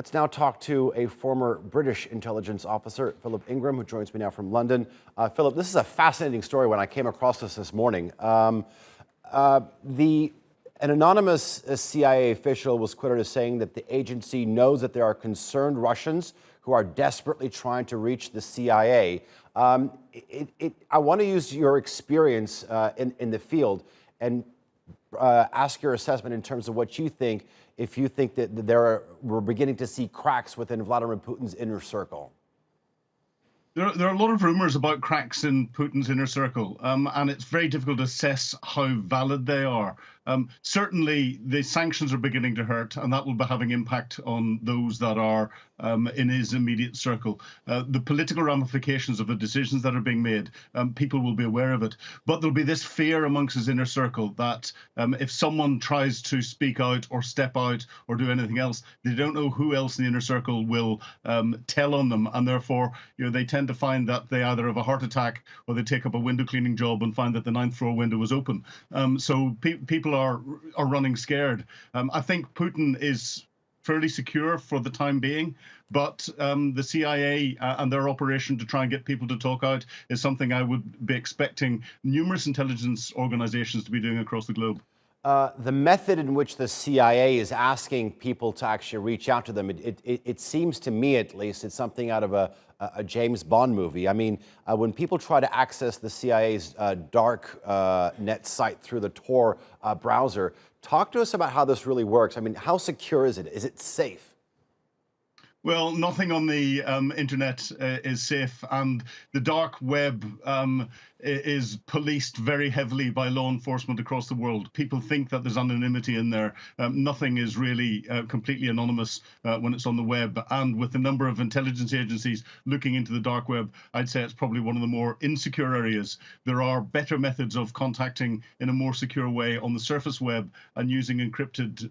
Let's now talk to a former British intelligence officer, Philip Ingram, who joins me now from London. Philip, this is a fascinating story when I came across this morning. An anonymous CIA official was quoted as saying that the agency knows that there are concerned Russians who are desperately trying to reach the CIA. I want to use your experience in the field and ask your assessment in terms of what you think, if you think that we're beginning to see cracks within Vladimir Putin's inner circle. There are a lot of rumors about cracks in Putin's inner circle, and it's very difficult to assess how valid they are. Certainly, the sanctions are beginning to hurt, and that will be having impact on those that are in his immediate circle. The political ramifications of the decisions that are being made, people will be aware of it. But there'll be this fear amongst his inner circle that if someone tries to speak out or step out or do anything else, they don't know who else in the inner circle will tell on them, and therefore, they tend to find that they either have a heart attack or they take up a window cleaning job and find that the 9th floor window was open. So people are running scared. I think Putin is fairly secure for the time being, but the CIA and their operation to try and get people to talk out is something I would be expecting numerous intelligence organizations to be doing across the globe. The method in which the CIA is asking people to actually reach out to them, it seems to me, at least, it's something out of a James Bond movie. I mean, when people try to access the CIA's dark net site through the Tor browser, talk to us about how this really works. I mean, how secure is it? Is it safe? Well, nothing on the internet is safe, and the dark web is policed very heavily by law enforcement across the world. People think that there's anonymity in there. Nothing is really completely anonymous when it's on the web. And with the number of intelligence agencies looking into the dark web, I'd say it's probably one of the more insecure areas. There are better methods of contacting in a more secure way on the surface web and using encrypted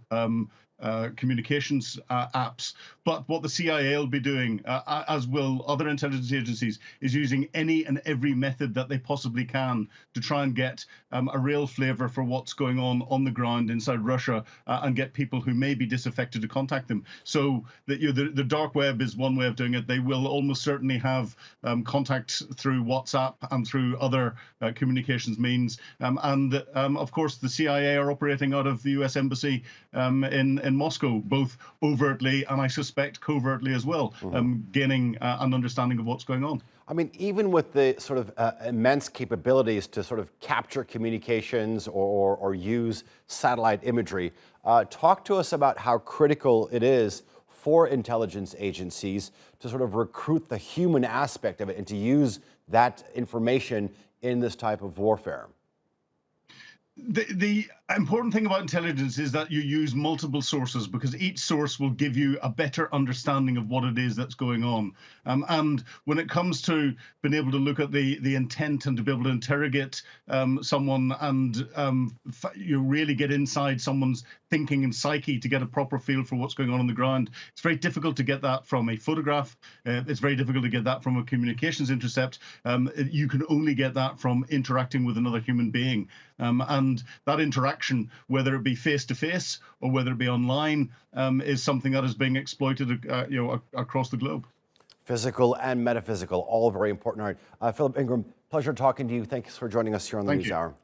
communications apps. But what the CIA will be doing, as will other intelligence agencies, is using any and every method that they possibly can to try and get a real flavor for what's going on the ground inside Russia and get people who may be disaffected to contact them. So the dark web is one way of doing it. They will almost certainly have contact through WhatsApp and through other communications means. Of course, the CIA are operating out of the US Embassy in Moscow, both overtly and I suspect covertly as well, gaining an understanding of what's going on. I mean, even with the sort of immense capabilities to sort of capture communications or use satellite imagery, talk to us about how critical it is for intelligence agencies to sort of recruit the human aspect of it and to use that information in this type of warfare. The important thing about intelligence is that you use multiple sources, because each source will give you a better understanding of what it is that's going on. And when it comes to being able to look at the intent and to be able to interrogate someone and you really get inside someone's thinking and psyche to get a proper feel for what's going on the ground, it's very difficult to get that from a photograph. It's very difficult to get that from a communications intercept. You can only get that from interacting with another human being. And that interaction, whether it be face-to-face or whether it be online, is something that is being exploited across the globe. Physical and metaphysical, all very important. All right. Philip Ingram, pleasure talking to you. Thanks for joining us here on the NewsHour.